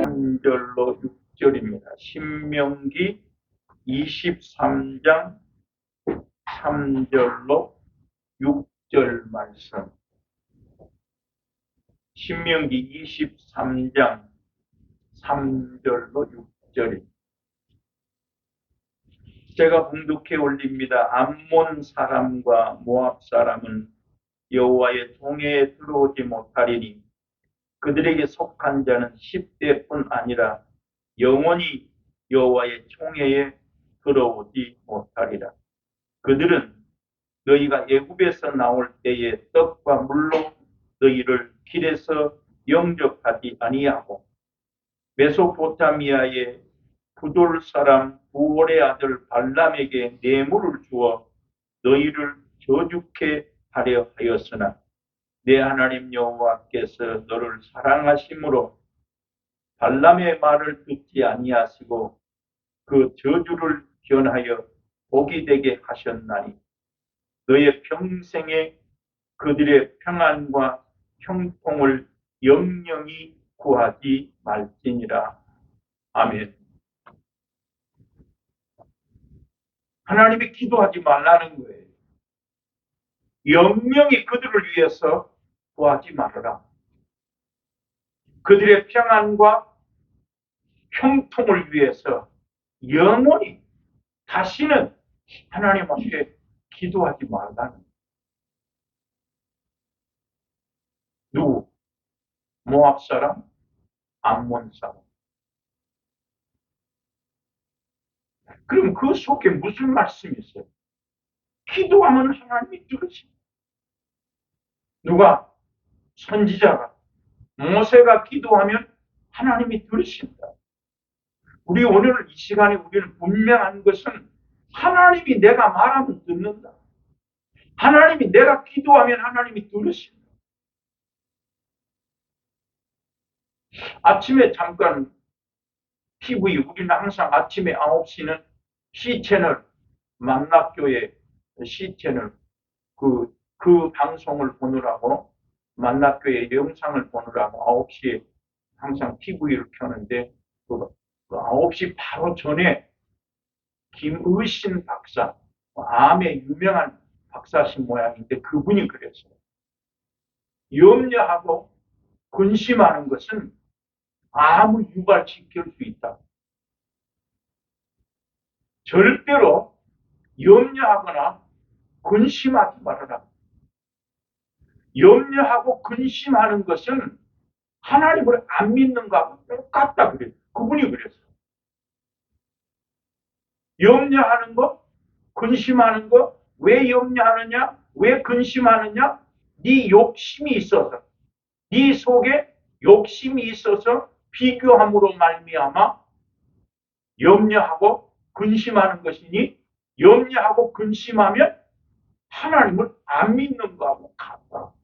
3절로 6절입니다. 신명기 23장 3절로 6절 말씀. 신명기 23장 3절로 6절입니다. 제가 봉독해 올립니다. 암몬 사람과 모압 사람은 여호와의 총회에 들어오지 못하리니 그들에게 속한 자는 10대뿐 아니라 영원히 여호와의 총회에 들어오지 못하리라. 그들은 너희가 애굽에서 나올 때에 떡과 물로 너희를 길에서 영접하지 아니하고 메소포타미아의 부돌 사람 부올의 아들 발람에게 뇌물을 주어 너희를 저주케 하려 하였으나 내 하나님 여호와께서 너를 사랑하심으로 발람의 말을 듣지 아니하시고 그 저주를 변하여 복이 되게 하셨나니 너의 평생에 그들의 평안과 형통을 영영히 구하지 말지니라. 아멘. 하나님이 기도하지 말라는 거예요. 영영히 그들을 위해서 구하지 말아라. 그들의 평안과 형통을 위해서 영원히 다시는 하나님 앞에 기도하지 말라는. 누구? 모압 사람, 암몬 사람. 그럼 그 속에 무슨 말씀이 있어요? 기도하면 하나님이 들으십니다. 누가? 선지자가, 모세가 기도하면 하나님이 들으신다. 우리 오늘 이 시간에 우리는 분명한 것은 하나님이 내가 말하면 듣는다. 하나님이 내가 기도하면 하나님이 들으신다. 아침에 잠깐 TV, 우리는 항상 아침에 9시는 C채널, 만납교회 C채널, 그 방송을 보느라고, 만납교회 영상을 보느라고 9시에 항상 TV를 켜는데, 그 9시 바로 전에 김의신 박사, 암의 유명한 박사신 모양인데 그분이 그랬어요. 염려하고 근심하는 것은 암을 유발시킬 수 있다. 절대로 염려하거나 근심하지 말아라. 염려하고 근심하는 것은 하나님을 안 믿는 거하고 똑같다 그래요. 그분이 그랬어요. 염려하는 거, 근심하는 거, 왜 염려하느냐? 왜 근심하느냐? 네 욕심이 있어서, 네 속에 욕심이 있어서 비교함으로 말미암아 염려하고 근심하는 것이니, 염려하고 근심하면 하나님을 안 믿는 거하고 같다.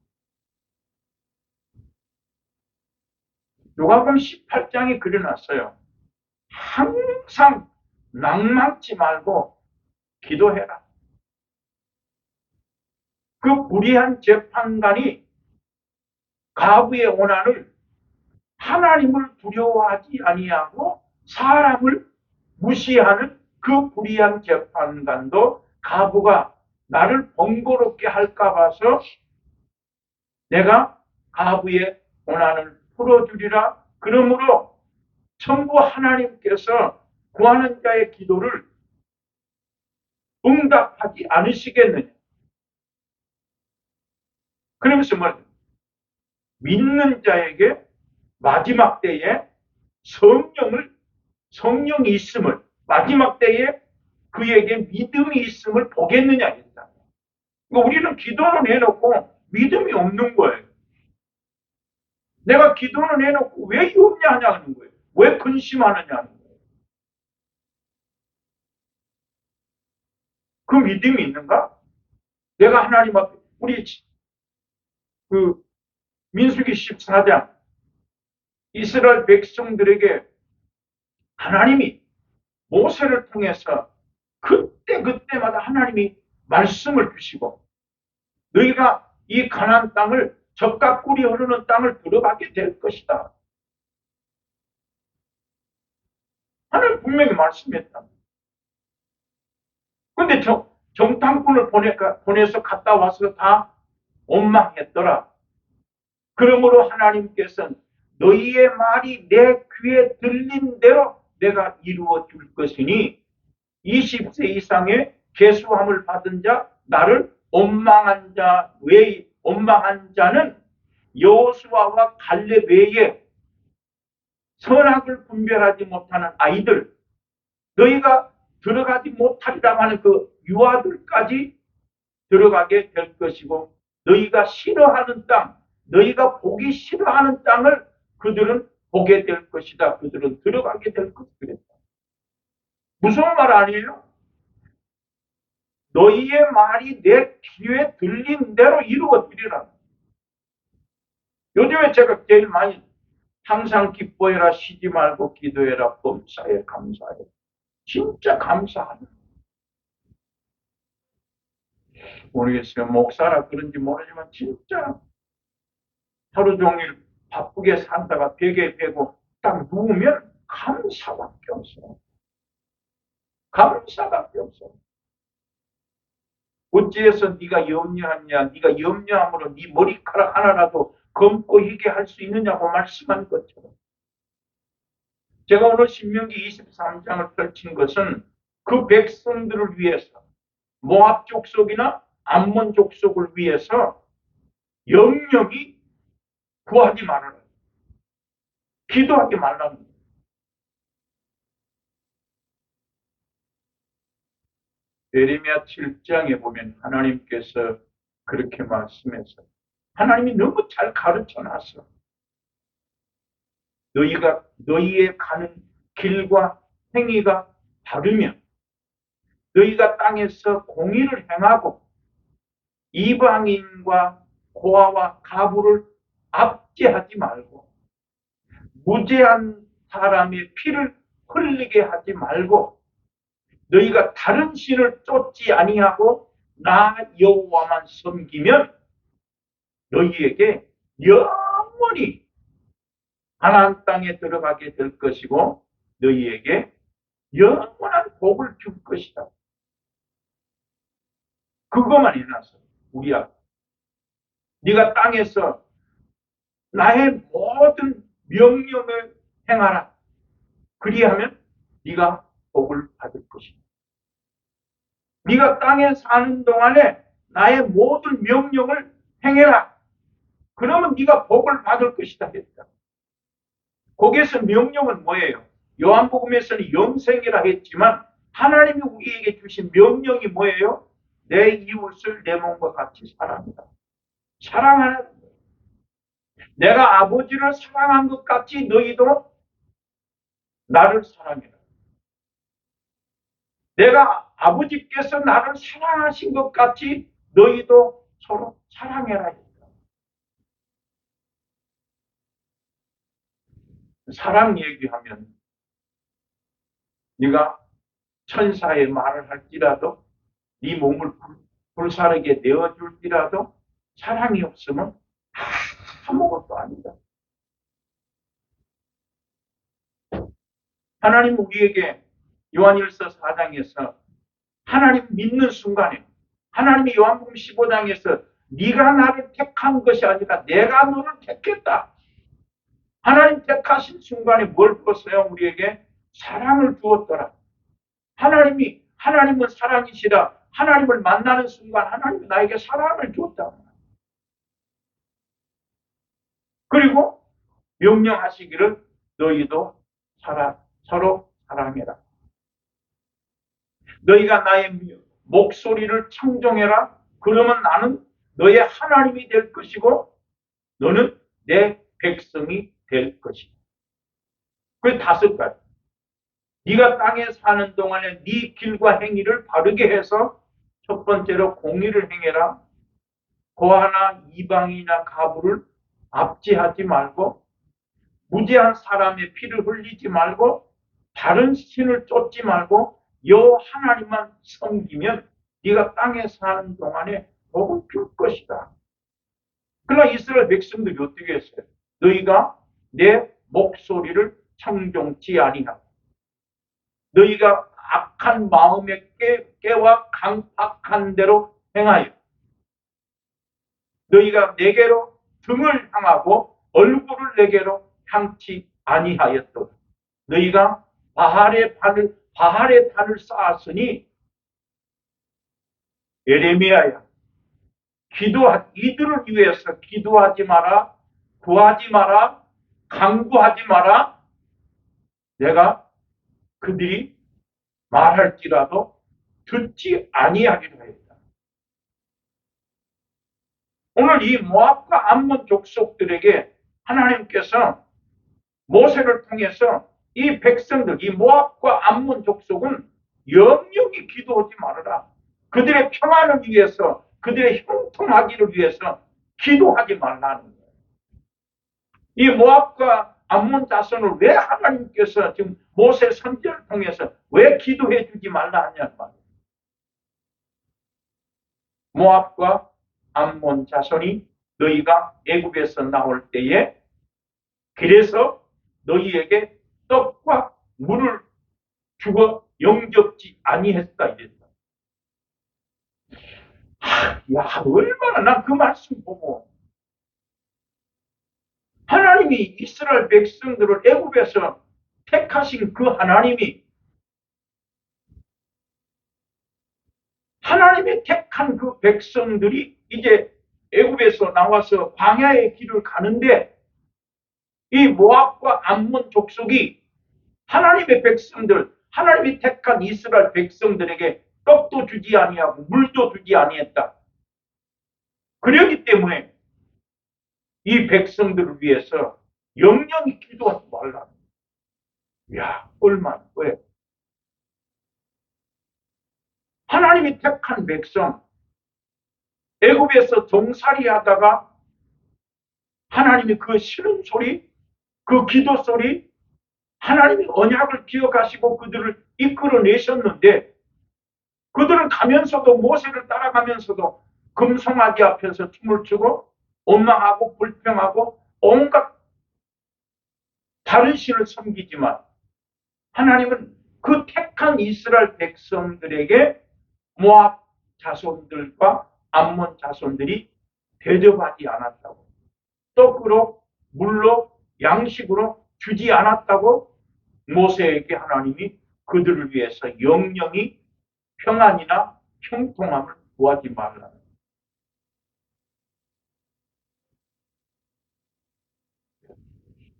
누가복음 18장에 그려놨어요. 항상 낭망치 말고 기도해라. 그 불의한 재판관이 가부의 원한을 하나님을 두려워하지 아니하고 사람을 무시하는 그 불의한 재판관도 가부가 나를 번거롭게 할까 봐서 내가 가부의 원한을 풀어주리라. 그러므로 전부 하나님께서 구하는 자의 기도를 응답하지 않으시겠느냐. 그러면서 뭐 믿는 자에게 마지막 때에 성령이 있음을, 마지막 때에 그에게 믿음이 있음을 보겠느냐. 그러니까 우리는 기도는 해놓고 믿음이 없는 거예요. 내가 기도는 해놓고 왜 염려하냐는 거예요. 왜 근심하느냐는 거예요. 그 믿음이 있는가? 내가 하나님 앞에, 우리 민수기 14장 이스라엘 백성들에게 하나님이 모세를 통해서 그때마다 하나님이 말씀을 주시고 너희가 이 가나안 땅을 젖과 꿀이 흐르는 땅을 들어가게 될 것이다. 하나님 분명히 말씀했다. 근데 정탐꾼을 보내서 갔다 와서 다 원망했더라. 그러므로 하나님께서는 너희의 말이 내 귀에 들린 대로 내가 이루어 줄 것이니 20세 이상의 계수함을 받은 자, 나를 원망한 자는 여호수아와 갈렙 외에 선악을 분별하지 못하는 아이들, 너희가 들어가지 못하리라고 하는 그 유아들까지 들어가게 될 것이고, 너희가 싫어하는 땅, 너희가 보기 싫어하는 땅을 그들은 보게 될 것이다. 그들은 들어가게 될 것이다. 무서운 말 아니에요? 너희의 말이 내 귀에 들린 대로 이루어지리라. 요즘에 제가 제일 많이 항상 기뻐해라, 쉬지 말고 기도해라, 범사에 감사해. 진짜 감사하네. 모르겠어요. 목사라 그런지 모르지만 진짜 하루 종일 바쁘게 산다가 베개 베고 딱 누우면 감사밖에 없어요. 감사밖에 없어요. 어찌해서 네가 염려하냐, 네가 염려함으로 네 머리카락 하나라도 검고 희게 할 수 있느냐고 말씀한 것처럼. 제가 오늘 신명기 23장을 펼친 것은 그 백성들을 위해서, 모압 족속이나 암몬 족속을 위해서 영영이 구하지 말아라. 기도하지 말라는 거예요. 예레미야 7장에 보면 하나님께서 그렇게 말씀해서 하나님이 너무 잘 가르쳐 놨어. 너희의 가는 길과 행위가 다르면 너희가 땅에서 공의를 행하고 이방인과 고아와 가부를 압제하지 말고 무죄한 사람의 피를 흘리게 하지 말고 너희가 다른 신을 쫓지 아니하고 나 여호와만 섬기면 너희에게 영원히 가나안 땅에 들어가게 될 것이고 너희에게 영원한 복을 줄 것이다. 그것만 해놨어. 우리야. 네가 땅에서 나의 모든 명령을 행하라. 그리하면 네가 복을 받을 것이다. 네가 땅에 사는 동안에 나의 모든 명령을 행해라. 그러면 네가 복을 받을 것이다 했다. 거기에서 명령은 뭐예요? 요한복음에서는 영생이라 했지만 하나님이 우리에게 주신 명령이 뭐예요? 내 이웃을 내 몸과 같이 사랑한다. 사랑하는 거예요. 내가 아버지를 사랑한 것 같이 너희도 나를 사랑해라. 내가 아버지께서 나를 사랑하신 것 같이 너희도 서로 사랑해라. 사랑 얘기하면 네가 천사의 말을 할지라도 네 몸을 불사르게 내어줄지라도 사랑이 없으면 아무것도 아니다. 하나님 우리에게 요한일서 4장에서 하나님 믿는 순간에 하나님이 요한복음 15장에서 네가 나를 택한 것이 아니라 내가 너를 택했다. 하나님 택하신 순간에 뭘 줬어요? 우리에게 사랑을 주었더라. 하나님은 사랑이시라. 하나님을 만나는 순간 하나님이 나에게 사랑을 줬다. 그리고 명령하시기를 너희도 서로 사랑해라. 너희가 나의 목소리를 청종해라. 그러면 나는 너의 하나님이 될 것이고 너는 내 백성이 될 것이다. 그 5가지. 네가 땅에 사는 동안에 네 길과 행위를 바르게 해서 첫 번째로 공의를 행해라. 고아나 이방이나 가부를 압제하지 말고 무죄한 사람의 피를 흘리지 말고 다른 신을 쫓지 말고 여 하나님만 섬기면 네가 땅에 사는 동안에 복을 줄 것이다. 그러나 이스라엘 백성들이 어떻게 했어요? 너희가 내 목소리를 청종치 아니하고 너희가 악한 마음의 깨와 강팍한 대로 행하여 너희가 내게로 등을 향하고 얼굴을 내게로 향치 아니하였도다. 너희가 바알의 단을 쌓았으니 예레미야야, 이들을 위해서 기도하지 마라, 구하지 마라, 간구하지 마라. 내가 그들이 말할지라도 듣지 아니하기로 했다. 오늘 이 모압과 암몬 족속들에게 하나님께서 모세를 통해서 이 백성들, 이 모압과 암몬 족속은 영영이 기도하지 말아라. 그들의 평안을 위해서, 그들의 형통하기를 위해서 기도하지 말라는 거예요. 이 모압과 암몬 자손을 왜 하나님께서 지금 모세 선지자를 통해서 왜 기도해 주지 말라 하냐는 말이에요. 모압과 암몬 자손이 너희가 애굽에서 나올 때에 그래서 너희에게 떡과 물을 주어 영접지 아니했다 이랬다. 야, 얼마나 난 그 말씀 보고 하나님이 이스라엘 백성들을 애굽에서 택하신 그 하나님이 하나님의 택한 그 백성들이 이제 애굽에서 나와서 광야의 길을 가는데 이 모압과 암몬 족속이 하나님의 백성들, 하나님이 택한 이스라엘 백성들에게 떡도 주지 아니하고 물도 주지 아니했다. 그렇기 때문에 이 백성들을 위해서 영영이 기도하지 말라. 야, 얼마나 왜? 하나님이 택한 백성, 애굽에서 종살이 하다가 하나님이 그 싫은 소리, 그 기도 소리, 하나님이 언약을 기억하시고 그들을 이끌어내셨는데 그들은 가면서도 모세를 따라가면서도 금송아지 앞에서 춤을 추고 원망하고 불평하고 온갖 다른 신을 섬기지만 하나님은 그 택한 이스라엘 백성들에게 모압 자손들과 암몬 자손들이 대접하지 않았다고, 떡으로 물로 양식으로 주지 않았다고 모세에게 하나님이 그들을 위해서 영영이 평안이나 형통함을 구하지 말라는.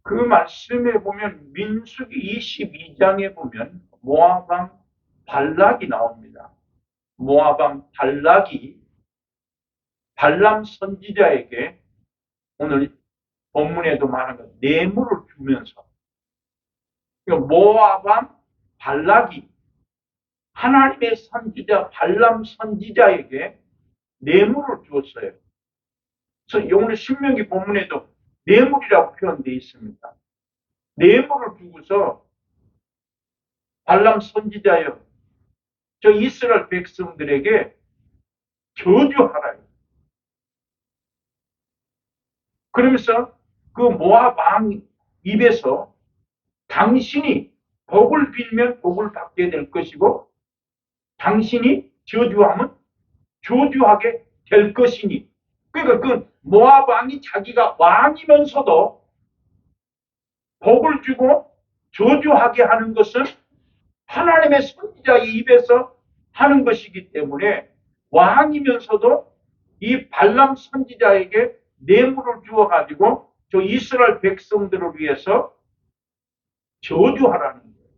그 말씀에 보면 민수기 22장에 보면 모압 왕 발락이 나옵니다. 모압 왕 발락이 발람 선지자에게 오늘 본문에도 말한 것 뇌물을 주면서 모압 왕 발락이 하나님의 선지자 발람 선지자에게 뇌물을 주었어요. 그래서 오늘 신명기 본문에도 뇌물이라고 표현되어 있습니다. 뇌물을 주고서 발람 선지자여 저 이스라엘 백성들에게 저주하라. 그러면서 그 모압 왕 입에서 당신이 복을 빌면 복을 받게 될 것이고 당신이 저주하면 저주하게 될 것이니. 그러니까 그 모압 왕이 자기가 왕이면서도 복을 주고 저주하게 하는 것은 하나님의 선지자의 입에서 하는 것이기 때문에 왕이면서도 이 발람 선지자에게 뇌물을 주어가지고 저 이스라엘 백성들을 위해서 저주하라는 거예요.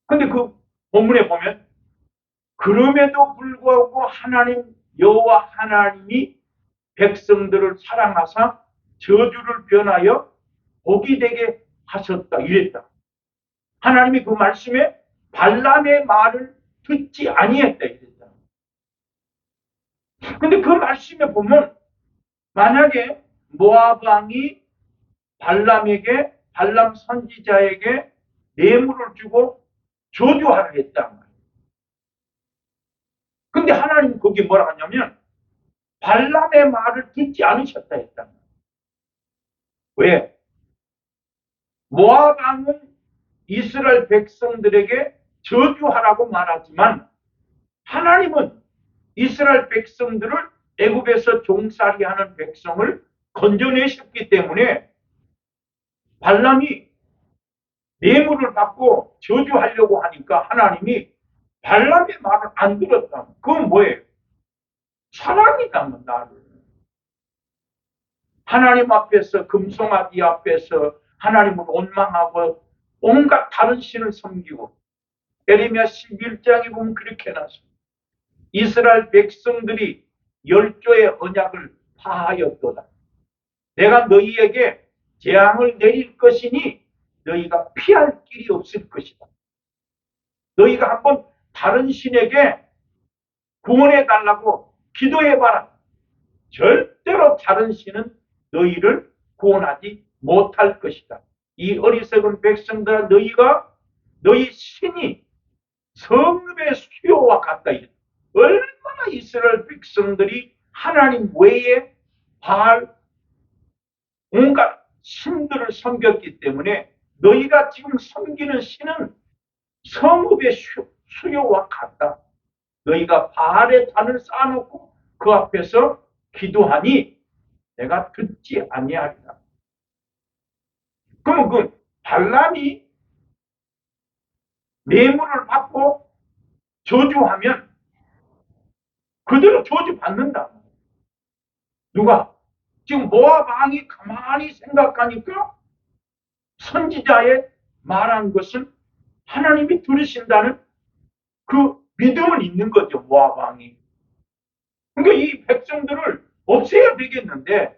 근데 그 본문에 보면 그럼에도 불구하고 하나님 여호와 하나님이 백성들을 사랑하사 저주를 변하여 복이 되게 하셨다 이랬다. 하나님이 그 말씀에 발람의 말을 듣지 아니했다 이랬다. 근데 그 말씀에 보면 만약에 모압 왕이 발람에게 발람 선지자에게 뇌물을 주고 저주하라 했단 말이에요. 근데 하나님 거기 뭐라고 하냐면 발람의 말을 듣지 않으셨다 했단 말이에요. 왜? 모압 왕은 이스라엘 백성들에게 저주하라고 말하지만 하나님은 이스라엘 백성들을 애굽에서 종살이하는 백성을 건져내셨기 때문에 발람이 뇌물을 받고 저주하려고 하니까 하나님이 발람의 말을 안 들었다. 그건 뭐예요? 사랑이다, 나를. 하나님 앞에서, 금송아지 앞에서 하나님을 원망하고 온갖 다른 신을 섬기고, 에레미야 11장에 보면 그렇게 해놨습니다. 이스라엘 백성들이 열조의 언약을 파하였도다. 내가 너희에게 재앙을 내릴 것이니 너희가 피할 길이 없을 것이다. 너희가 한번 다른 신에게 구원해달라고 기도해봐라. 절대로 다른 신은 너희를 구원하지 못할 것이다. 이 어리석은 백성들아, 너희 신이 성읍의 수요와 같다. 얼마나 이스라엘 백성들이 하나님 외에 바알 온갖 신들을 섬겼기 때문에 너희가 지금 섬기는 신은 성읍의 수요와 같다. 너희가 바알의 단을 쌓아놓고 그 앞에서 기도하니 내가 듣지 아니하리라. 그럼 그 발람이 뇌물을 받고 저주하면 그대로 저주받는다. 누가? 지금 모압 왕이 가만히 생각하니까 선지자의 말한 것은 하나님이 들으신다는 그 믿음은 있는 거죠, 모압 왕이. 그러니까 이 백성들을 없애야 되겠는데,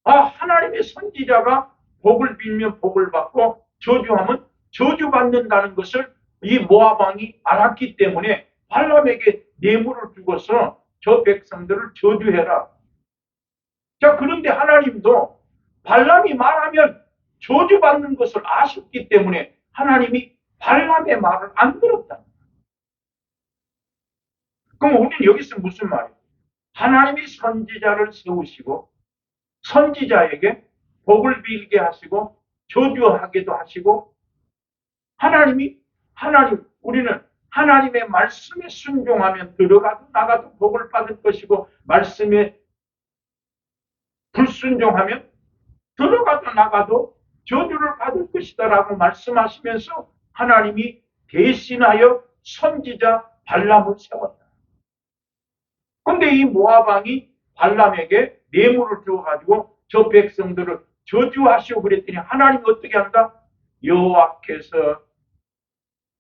하나님의 선지자가 복을 빌면 복을 받고 저주하면 저주받는다는 것을 이 모압 왕이 알았기 때문에 발람에게 뇌물을 주고서 저 백성들을 저주해라. 자, 그런데 하나님도 발람이 말하면 저주받는 것을 아셨기 때문에 하나님이 발람의 말을 안 들었다. 그럼 우리는 여기서 무슨 말이에요? 하나님이 선지자를 세우시고 선지자에게 복을 빌게 하시고 저주하게도 하시고 우리는 하나님의 말씀에 순종하면 들어가도 나가도 복을 받을 것이고 말씀에 불순종하면 들어가도 나가도 저주를 받을 것이다 라고 말씀하시면서 하나님이 대신하여 선지자 발람을 세웠다. 그런데 이 모압 왕이 발람에게 뇌물을 주어가지고 저 백성들을 저주하시오 그랬더니 하나님이 어떻게 한다? 여호와께서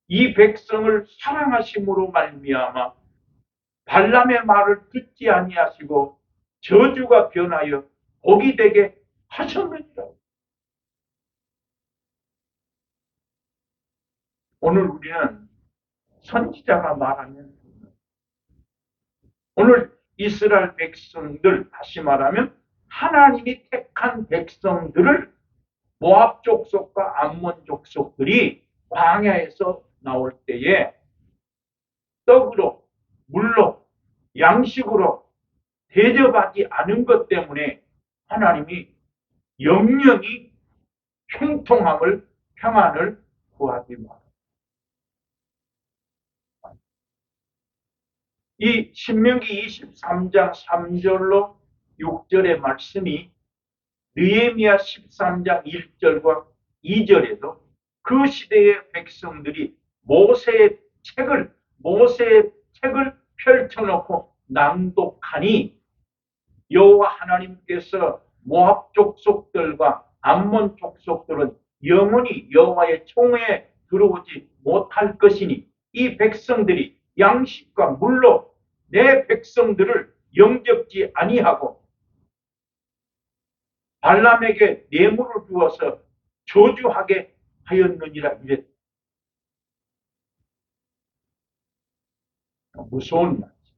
이 백성을 사랑하심으로 말미암아 발람의 말을 듣지 아니하시고 저주가 변하여 복이 되게 하셨느니라. 오늘 우리는 선지자가 말하면 오늘 이스라엘 백성들, 다시 말하면 하나님이 택한 백성들을 모압 족속과 암몬 족속들이 광야에서 나올 때에 떡으로, 물로, 양식으로 대접하지 않은 것 때문에 하나님이 영영이 형통함을, 평안을 구하지 마라. 이 신명기 23장 3절로 6절의 말씀이 느헤미야 13장 1절과 2절에도 그 시대의 백성들이 모세의 책을 펼쳐놓고 낭독하니 여호와 하나님께서 모압 족속들과 암몬 족속들은 영원히 여호와의 총회에 들어오지 못할 것이니 이 백성들이 양식과 물로 내 백성들을 영접지 아니하고 발람에게 뇌물을 주어서 저주하게 하였느니라 이랬다. 무서운 말이죠.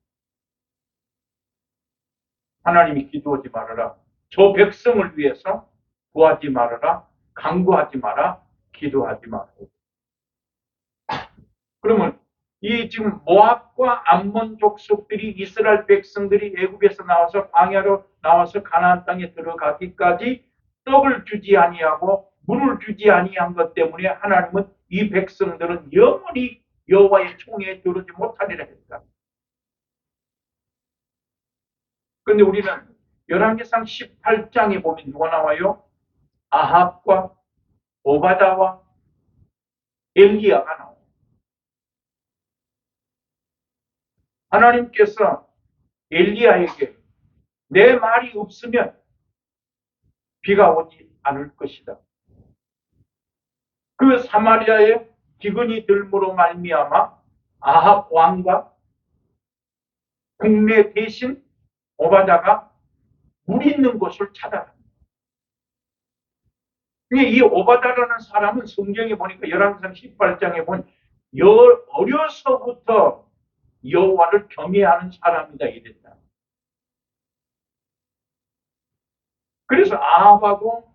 하나님이 기도하지 말아라. 저 백성을 위해서 구하지 말아라. 간구하지 마라. 기도하지 마라. 그러면 이 지금 모압과 암몬 족속들이 이스라엘 백성들이 애굽에서 나와서 광야로 나와서 가나안 땅에 들어가기까지 떡을 주지 아니하고 물을 주지 아니한 것 때문에 하나님은 이 백성들은 영원히 여호와의 총회에 들어오지 못하리라 했다. 그런데 우리는 열왕기상 18장에 보면 누가 나와요? 아합과 오바다와 엘리야가 나와요. 하나님께서 엘리야에게 내 말이 없으면 비가 오지 않을 것이다. 그 사마리아에 기근이 들므로 말미암아 아합 왕과 국내 대신 오바다가 물 있는 곳을 찾아갑니다. 이 오바다라는 사람은 성경에 보니까 열왕기상 18장에 보면 어려서부터 여호와를 경외하는 사람이다 이랬다. 그래서 아합하고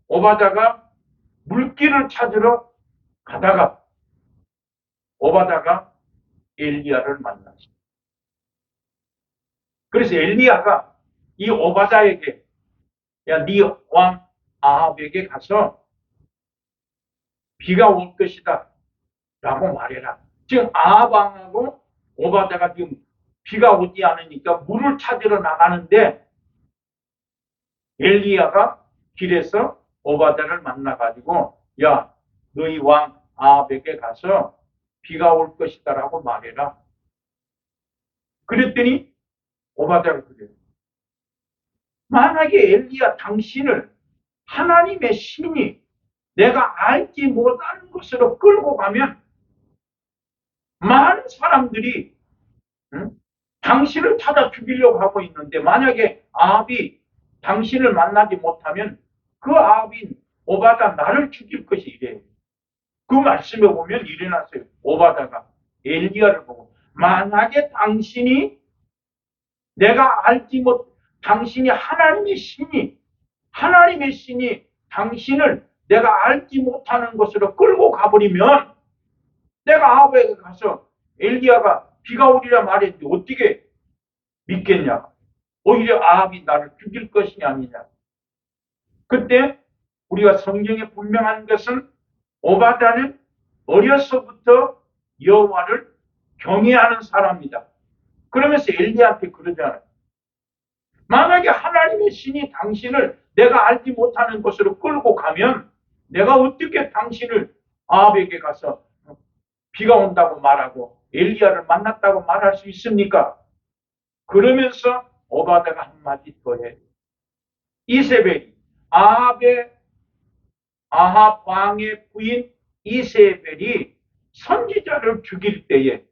오바다가 물길을 찾으러 가다가 오바다가 엘리야를 만났습니다. 그래서 엘리야가 이 오바다에게 야, 네 왕 아합에게 가서 비가 올 것이다 라고 말해라. 지금 아합 왕하고 오바다가 지금 비가 오지 않으니까 물을 찾으러 나가는데 엘리야가 길에서 오바다를 만나가지고 야, 너희 왕 아합에게 가서 비가 올 것이다 라고 말해라. 그랬더니 오바다가 그래요. 만약에 엘리야 당신을 하나님의 신이 내가 알지 못하는 것으로 끌고 가면 많은 사람들이 당신을 찾아 죽이려고 하고 있는데 만약에 아합이 당신을 만나지 못하면 그 아합인 오바다 나를 죽일 것이 이래요. 그 말씀에 보면 일어났어요. 오바다가 엘리야를 보고 만약에 당신이 내가 알지 못 당신이 하나님의 신이 당신을 내가 알지 못하는 것으로 끌고 가버리면 내가 아합에게 가서 엘리야가 비가 오리라 말했는데 어떻게 믿겠냐. 오히려 아합이 나를 죽일 것이 아니냐. 그때 우리가 성경에 분명한 것은 오바다는 어려서부터 여호와를 경외하는 사람이다. 그러면서 엘리야한테 그러잖아요. 만약에 하나님의 신이 당신을 내가 알지 못하는 곳으로 끌고 가면 내가 어떻게 당신을 아합에게 가서 비가 온다고 말하고 엘리야를 만났다고 말할 수 있습니까? 그러면서 오바다가 한마디 더 해. 이세벨이 아합 왕의 부인 이세벨이 선지자를 죽일 때에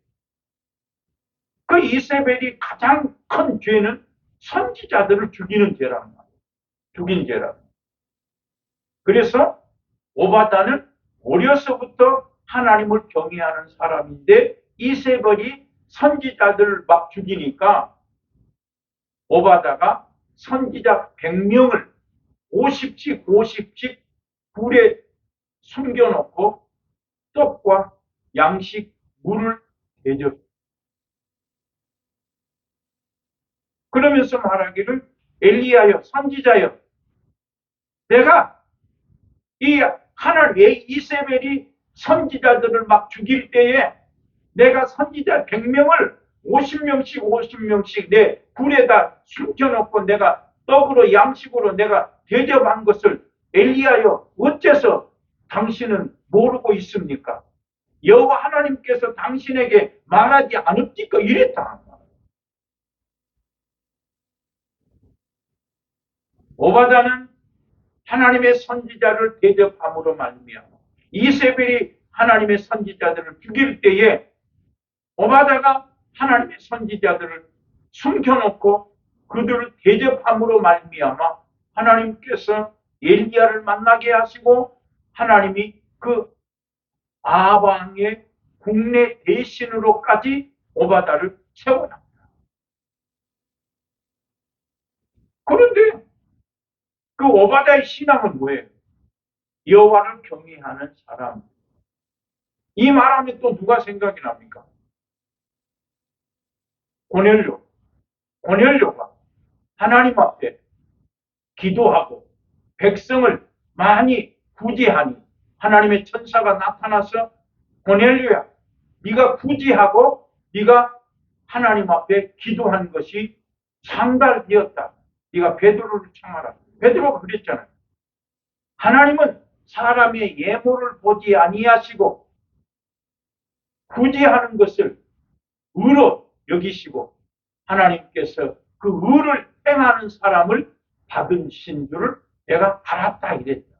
그 이세벨이 가장 큰 죄는 선지자들을 죽이는 죄라는 말이에요. 죽인 죄라는. 그래서 오바다는 어려서부터 하나님을 경외하는 사람인데 이세벨이 선지자들을 막 죽이니까 오바다가 선지자 100명을 50씩 굴에 숨겨놓고 떡과 양식, 물을 대줬어요. 그러면서 말하기를 엘리야여 선지자여 내가 이 하나님 이세벨이 선지자들을 막 죽일 때에 내가 선지자 100명을 50명씩 내 굴에다 숨겨놓고 내가 떡으로 양식으로 내가 대접한 것을 엘리야여 어째서 당신은 모르고 있습니까? 여호와 하나님께서 당신에게 말하지 않읍니까? 이랬다. 오바다는 하나님의 선지자를 대접함으로 말미암아 이세벨이 하나님의 선지자들을 죽일 때에 오바다가 하나님의 선지자들을 숨겨놓고 그들을 대접함으로 말미암아 하나님께서 엘리야를 만나게 하시고 하나님이 그 아합 왕의 국내 대신으로까지 오바다를 세워납니다. 그런데 그 오바다의 신앙은 뭐예요? 여호와를 경외하는 사람. 이 말하면 또 누가 생각이 납니까? 고넬료가 하나님 앞에 기도하고 백성을 많이 구제하니 하나님의 천사가 나타나서 고넬료야, 네가 구제하고 네가 하나님 앞에 기도한 것이 상달되었다. 네가 베드로를 청하라. 베드로가 그랬잖아요. 하나님은 사람의 예물을 보지 아니하시고 구제하는 것을 의로 여기시고 하나님께서 그 의를 행하는 사람을 받으신 줄을 내가 알았다 이랬다.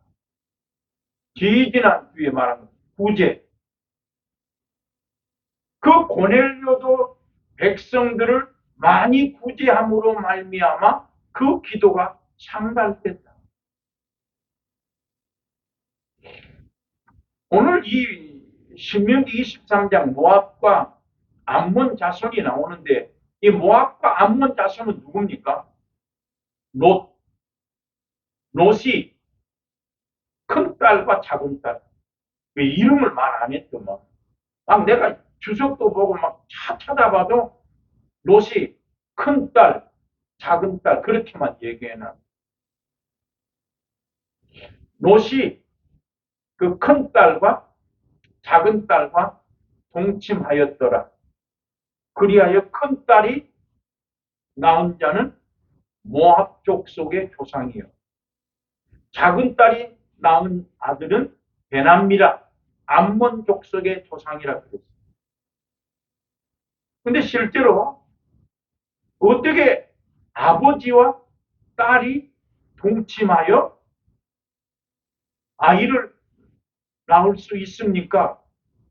지지난 주에 말하는 구제. 그 고넬료도 백성들을 많이 구제함으로 말미암아 그 기도가 상달됐다. 오늘 이 신명기 23장 모압과 암몬 자손이 나오는데 이 모압과 암몬 자손은 누굽니까? 롯이 큰딸과 작은딸. 왜 이름을 말 안 했더만. 막 내가 주석도 보고 막 찾아봐도 롯이 큰딸, 작은딸 그렇게만 얘기해놔. 롯이 그 큰딸과 작은딸과 동침하였더라. 그리하여 큰딸이 낳은 자는 모압 족속의 조상이요. 작은딸이 낳은 아들은 베남미라 암몬 족속의 조상이라 그랬어요. 근데 실제로 어떻게 아버지와 딸이 동침하여 아이를 낳을 수 있습니까?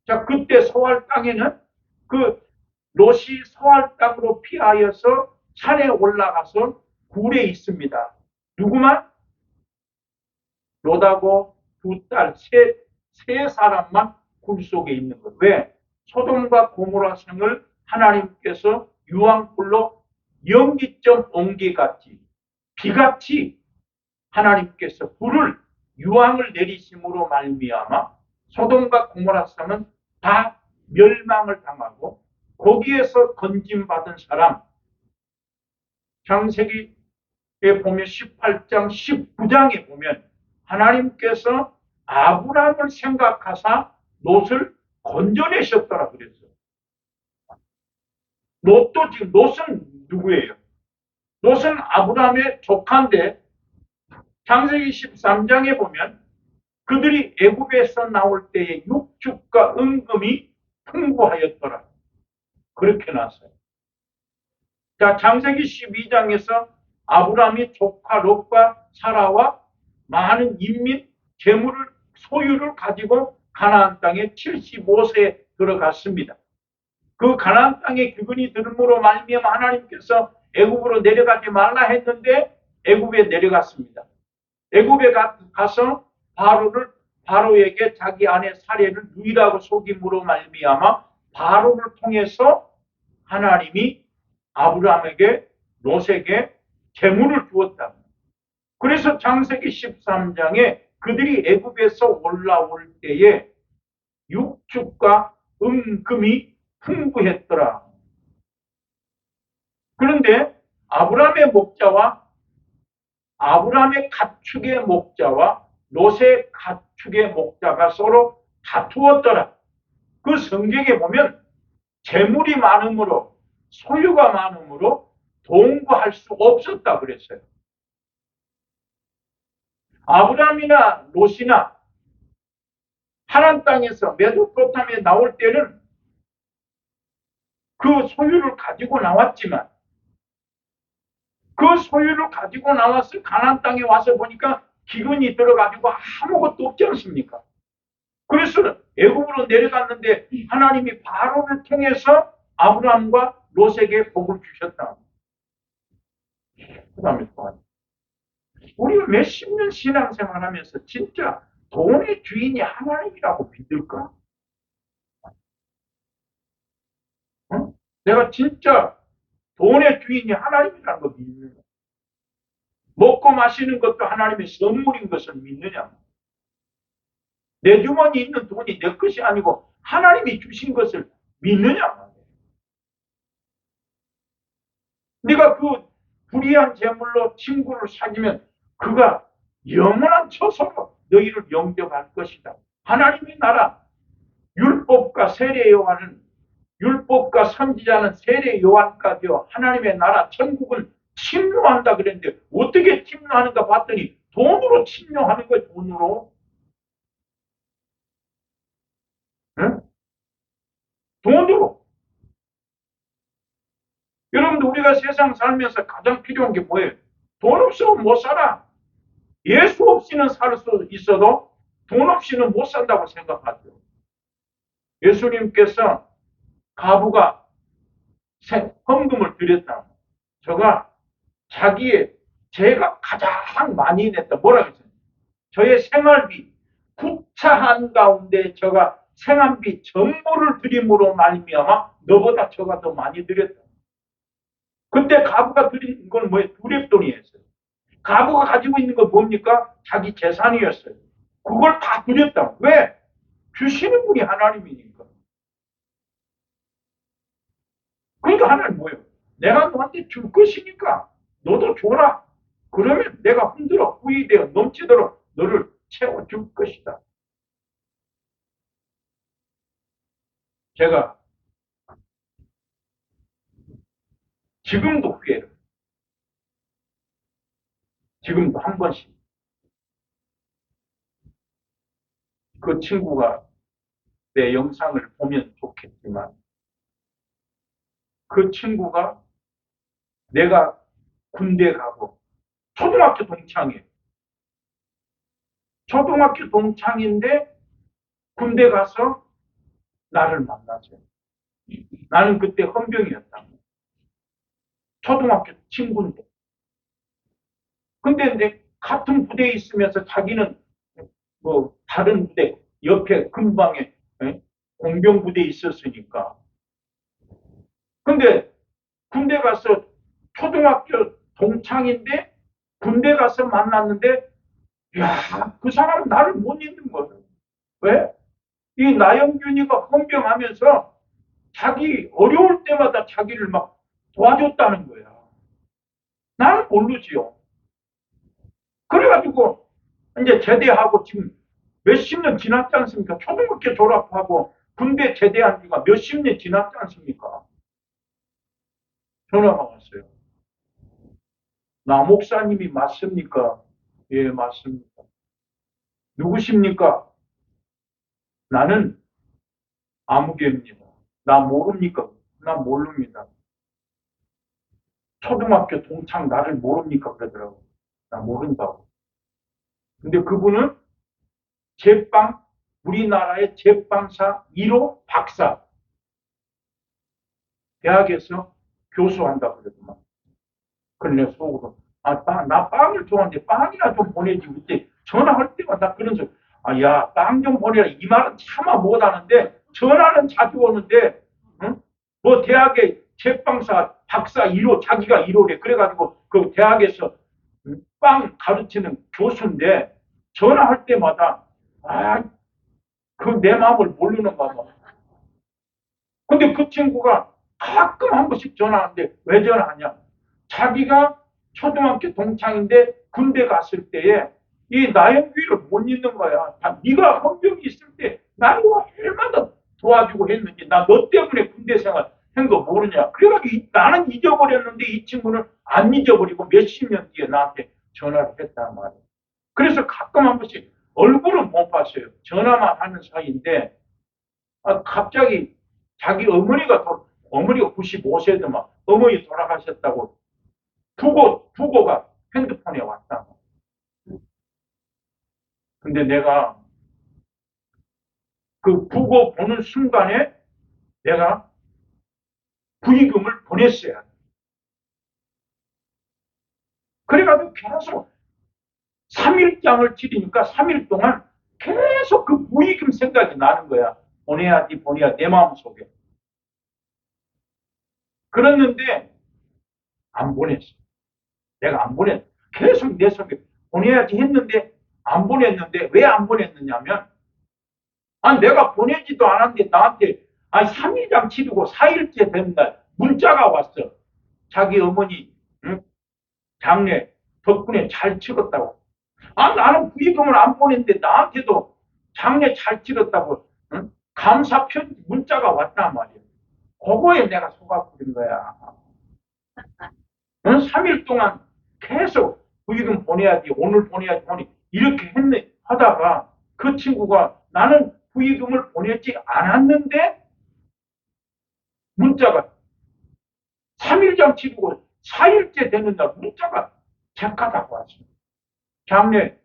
자, 그때 소알 땅에는 그 롯이 소알 땅으로 피하여서 산에 올라가서 굴에 있습니다. 누구만? 롯하고 두 딸, 세 사람만 굴 속에 있는 거예요. 왜? 소돔과 고모라 성을 하나님께서 유황불로 연기점 옹기같이 비같이 하나님께서 불을 유황을 내리심으로 말미암아 소돔과 고모라 성은 다 멸망을 당하고 거기에서 건짐받은 사람 창세기에 보면 18장 19장에 보면 하나님께서 아브라함을 생각하사 롯을 건져내셨더라 그랬어요. 롯도 지금 롯은 누구예요? 롯은 아브라함의 조카인데 창세기 13장에 보면 그들이 애굽에서 나올 때에 육축과 은금이 풍부하였더라. 그렇게 나왔어요. 자, 창세기 12장에서 아브라함이 조카 롯과 사라와 많은 인민, 재물을, 소유를 가지고 가나안 땅에 75세에 들어갔습니다. 그 가나안 땅에 기근이 들음으로 말미암아 하나님께서 애굽으로 내려가지 말라 했는데 애굽에 내려갔습니다. 애굽에 가서 바로에게 자기 아내 사례를 유일하고 속임으로 말미암아 바로를 통해서 하나님이 아브라함에게 롯에게 재물을 주었다. 그래서 창세기 13장에 그들이 애굽에서 올라올 때에 육축과 은금이 풍부했더라. 그런데 아브라함의 목자와 아브라함의 가축의 목자와 롯의 가축의 목자가 서로 다투었더라. 그 성경에 보면 재물이 많음으로 소유가 많음으로 동거할 수 없었다 그랬어요. 아브라함이나 롯이나 하란 땅에서 메소포타미아에 나올 때는 그 소유를 가지고 나왔지만 그 소유를 가지고 나와서 가나안 땅에 와서 보니까 기근이 들어가지고 아무것도 없지 않습니까? 그래서 애굽으로 내려갔는데 하나님이 바로를 통해서 아브라함과 롯에게 복을 주셨다. 그 다음에 또 우리가 몇십 년 신앙생활하면서 진짜 돈의 주인이 하나님이라고 믿을까? 어? 내가 진짜 돈의 주인이 하나님이라는 거 믿느냐? 먹고 마시는 것도 하나님의 선물인 것을 믿느냐? 내 주머니에 있는 돈이 내 것이 아니고 하나님이 주신 것을 믿느냐? 네가 그 불의한 재물로 친구를 사귀면 그가 영원한 처소로 너희를 영접할 것이다. 하나님의 나라, 율법과 세례 요한은, 율법과 선지자는 세례 요한까지요. 하나님의 나라, 천국은 침노한다 그랬는데 어떻게 침노하는가 봤더니 돈으로 침노하는 거예요. 돈으로. 응? 돈으로. 여러분들 우리가 세상 살면서 가장 필요한 게 뭐예요? 돈 없으면 못 살아. 예수 없이는 살 수 있어도 돈 없이는 못 산다고 생각하죠. 예수님께서 가부가 헌금을 드렸다. 저가 자기의 제가 가장 많이 냈다. 뭐라고 했어요? 저의 생활비, 구차한 가운데 저가 생활비 전부를 드림으로 말미암아 너보다 저가 더 많이 드렸다. 그때 가부가 드린 건 뭐예요? 두랩돈이었어요. 가부가 가지고 있는 건 뭡니까? 자기 재산이었어요. 그걸 다 드렸다. 왜? 주시는 분이 하나님이니까. 그러니까 하나님 뭐예요? 내가 너한테 줄 것이니까 너도 줘라. 그러면 내가 흔들어 후이되어 넘치도록 너를 채워줄 것이다. 제가 지금도 후회를, 지금도 한 번씩 그 친구가 내 영상을 보면 좋겠지만 그 친구가 내가 군대 가고 초등학교 동창이에요. 초등학교 동창인데 군대 가서 나를 만나죠. 나는 그때 헌병이었다. 초등학교 친구인데. 근데 이제 같은 부대에 있으면서 자기는 뭐 다른 부대 옆에 근방에 공병 부대에 있었으니까. 근데 군대 가서 초등학교 동창인데 군대 가서 만났는데 야, 그 사람은 나를 못 잊는 거예요. 왜? 이 나영균이가 헌병하면서 자기 어려울 때마다 자기를 막 도와줬다는 거야. 나는 모르지요. 그래가지고 이제 제대하고 지금 몇십 년 지났지 않습니까? 초등학교 졸업하고 군대 제대한 지가 몇십 년 지났지 않습니까? 전화가 왔어요. 나 목사님이 맞습니까? 예, 맞습니다. 누구십니까? 나는 아무개입니다. 나 모릅니까? 나 모릅니다. 초등학교 동창 나를 모릅니까? 그러더라고. 나 모른다고. 근데 그분은 제빵, 우리나라의 제빵사 1호 박사. 대학에서 교수한다고 그러더만. 그래, 속으로. 아, 나 빵을 좋아하는데 빵이나 좀 보내지. 그때 전화할 때마다 그런 소리. 아, 야, 빵 좀 보내라. 이 말은 차마 못하는데, 전화는 자주 오는데, 응? 뭐 대학에 제빵사 박사 1호, 자기가 1호래. 그래가지고 그 대학에서 빵 가르치는 교수인데, 전화할 때마다, 아, 그 내 마음을 모르는가 봐. 근데 그 친구가 가끔 한 번씩 전화하는데, 왜 전화하냐? 자기가 초등학교 동창인데 군대 갔을 때에 이 나영귀를 못 잊는 거야. 네가 헌병이 있을 때 나를 얼마나 도와주고 했는지 나 너 때문에 군대 생활 한 거 모르냐. 그래가지고 나는 잊어버렸는데 이 친구는 안 잊어버리고 몇십 년 뒤에 나한테 전화를 했단 말이야. 그래서 가끔 한 번씩 얼굴은 못 봤어요. 전화만 하는 사이인데 갑자기 자기 어머니가 95세더만 어머니 돌아가셨다고 부고가 핸드폰에 왔다. 근데 내가 그 부고 보는 순간에 내가 부의금을 보냈어야 돼. 그래가지고 계속 3일장을 치르니까 3일 동안 계속 그 부의금 생각이 나는 거야. 보내야지, 내 마음속에. 그랬는데 안 보냈어. 내가 안 보냈어. 계속 내 속에 보내야지 했는데 안 보냈는데 왜 안 보냈느냐면 내가 보내지도 않았는데 나한테 3일장 치르고 4일째 된 날 문자가 왔어. 자기 어머니 응? 장례 덕분에 잘 치렀다고. 나는 부의금을 안 보냈는데 나한테도 장례 잘 치렀다고 응? 감사 편 문자가 왔단 말이에요. 그거에 내가 속아 부린 거야. 3일 동안 계속 부의금 보내야지, 오늘 보내야지, 이렇게 했네 하다가 그 친구가 나는 부의금을 보내지 않았는데 문자가 3일장 치르고 4일째 되는 날 문자가 작가다고 왔습니다. 장례,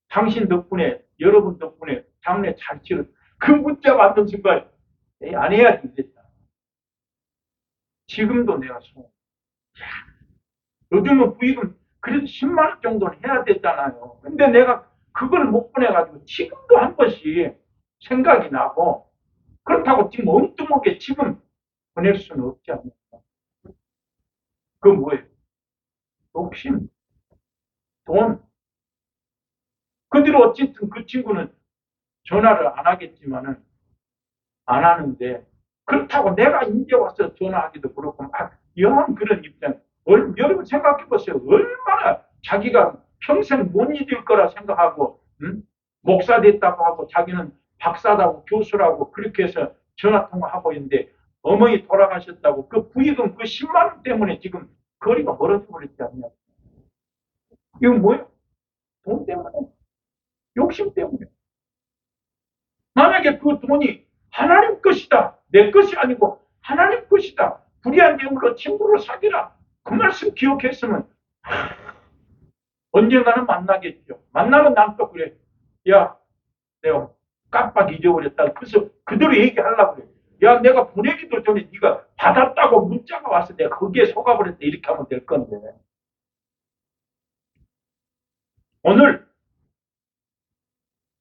당신 덕분에, 여러분 덕분에 장례 잘 치렀. 그 문자 받는 순간 안 해야지 됐다. 지금도 내가 요즘은 부익은 그래도 10만 원 정도는 해야 됐잖아요. 근데 내가 그걸 못 보내가지고 지금도 한 번씩 생각이 나고 그렇다고 지금 엉뚱하게 지금 보낼 수는 없지 않습니까? 그건 뭐예요? 욕심, 돈. 그 뒤로 어쨌든 그 친구는 전화를 안 하겠지만은 안 하는데 그렇다고 내가 이제 와서 전화하기도 그렇고 막 영 그런 입장. 여러분 생각해 보세요. 얼마나 자기가 평생 못 잊을 거라 생각하고 목사 됐다고 하고 자기는 박사라고 교수라고 그렇게 해서 전화통화하고 있는데 어머니 돌아가셨다고 그 부의금 그 10만 원 때문에 지금 거리가 멀어져 버렸지 않냐. 이건 뭐예요? 돈 때문에. 욕심 때문에. 만약에 그 돈이 하나님 것이다. 내 것이 아니고 하나님 것이다. 불의한 예물로 친구를 사귀라. 그 말씀 기억했으면 언젠가는 만나겠죠. 만나면 난 또 그래. 야, 내가 깜빡 잊어버렸다. 그래서 그대로 얘기하려고 그래. 야, 내가 보내기도 전에 네가 받았다고 문자가 와서 내가 거기에 속아버렸다. 이렇게 하면 될 건데. 오늘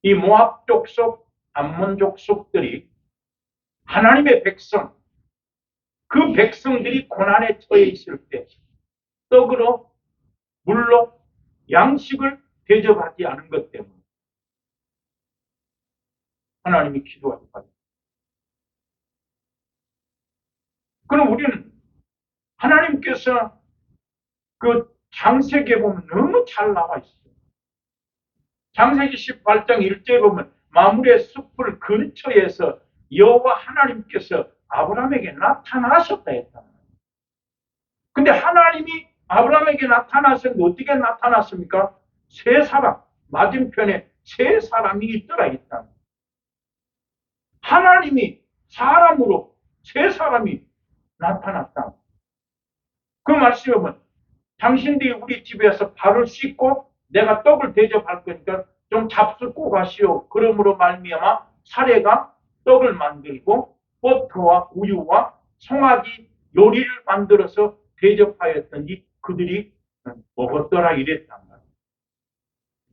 이 모압 족속, 암몬 족속들이 하나님의 백성, 그 백성들이 고난에 처해 있을 때 떡으로 물로 양식을 대접하지 않은 것 때문에 하나님이 기도하지 않습니다. 그럼 우리는 하나님께서 그 창세기에 보면 너무 잘 나와 있어요. 창세기 18장 1절에 보면 마물의 숲을 근처에서 여호와 하나님께서 아브라함에게 나타나셨다 했다. 근데 하나님이 아브라함에게 나타나셨는데 어떻게 나타났습니까? 세 사람, 맞은편에 세 사람이 있더라 했다. 하나님이 사람으로 세 사람이 나타났다. 그 말씀에 보면 당신들이 우리 집에서 발을 씻고 내가 떡을 대접할 거니까 좀 잡수고 가시오. 그러므로 말미암아 사례가 떡을 만들고 버터와 우유와 송아지 요리를 만들어서 대접하였더니 그들이 먹었더라 이랬단 말이에요.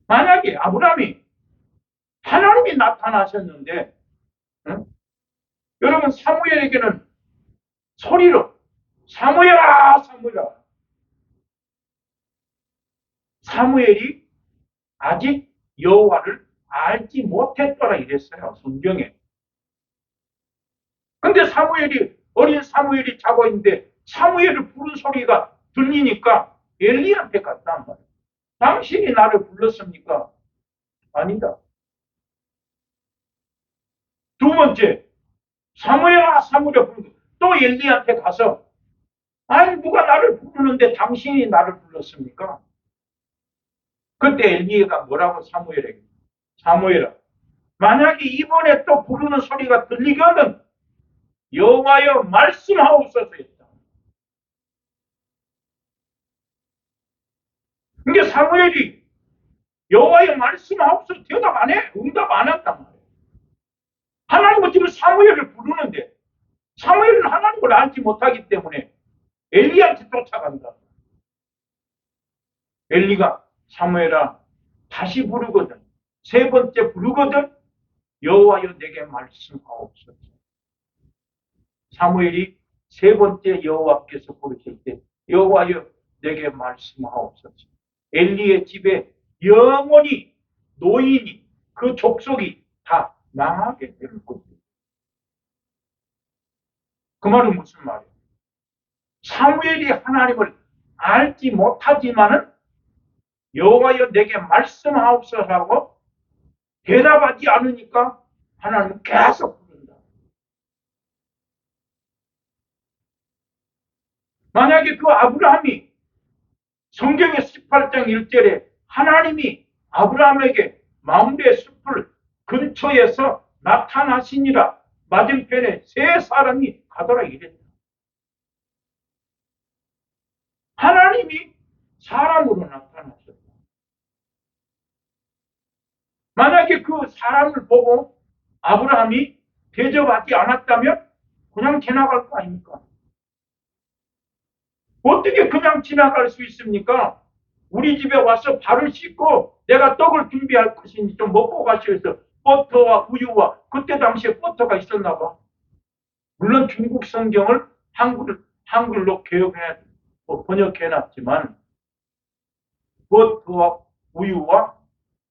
만약에 아브라함이 하나님이 나타나셨는데 여러분 사무엘에게는 소리로 사무엘아 사무엘아 사무엘이 아직 여호와를 알지 못했더라 이랬어요. 성경에. 근데 어린 사무엘이 자고 있는데 사무엘을 부른 소리가 들리니까 엘리한테 갔단 말이에요. 당신이 나를 불렀습니까? 아니다. 두 번째, 사무엘아 사무엘아 부르고 또 엘리한테 가서 아니 누가 나를 부르는데 당신이 나를 불렀습니까? 그때 엘리가 뭐라고 사무엘에게 사무엘아 만약에 이번에 또 부르는 소리가 들리거든 여호와여 말씀하옵소서 했다. 그러니까 사무엘이 여호와여 말씀하옵소서 대답 안 해. 응답 안 한단 말이에요. 하나님은 지금 사무엘을 부르는데 사무엘은 하나님을 알지 못하기 때문에 엘리한테 쫓아간다. 엘리가 사무엘아 다시 부르거든 세 번째 부르거든 여호와여 내게 말씀하옵소서. 사무엘이 세 번째 여호와께서 부르실 때 여호와여 내게 말씀하옵소서. 엘리의 집에 영원히 노인이 그 족속이 다 망하게 될 것입니다. 그 말은 무슨 말이에요? 사무엘이 하나님을 알지 못하지만은 여호와여 내게 말씀하옵소서라고 대답하지 않으니까 하나님은 계속 부른다. 만약에 그 아브라함이 성경의 18장 1절에 하나님이 아브라함에게 마므레 숲을 근처에서 나타나시니라 맞은편에 세 사람이 가더라 이랬다. 하나님이 사람으로 나타났었다. 만약에 그 사람을 보고 아브라함이 대접하지 않았다면 그냥 지나갈 거 아닙니까? 어떻게 그냥 지나갈 수 있습니까? 우리 집에 와서 발을 씻고 내가 떡을 준비할 것이니 좀 먹고 가시면서 버터와 우유와 그때 당시에 버터가 있었나 봐. 물론 중국 성경을 한글로 번역해놨지만 버터와 우유와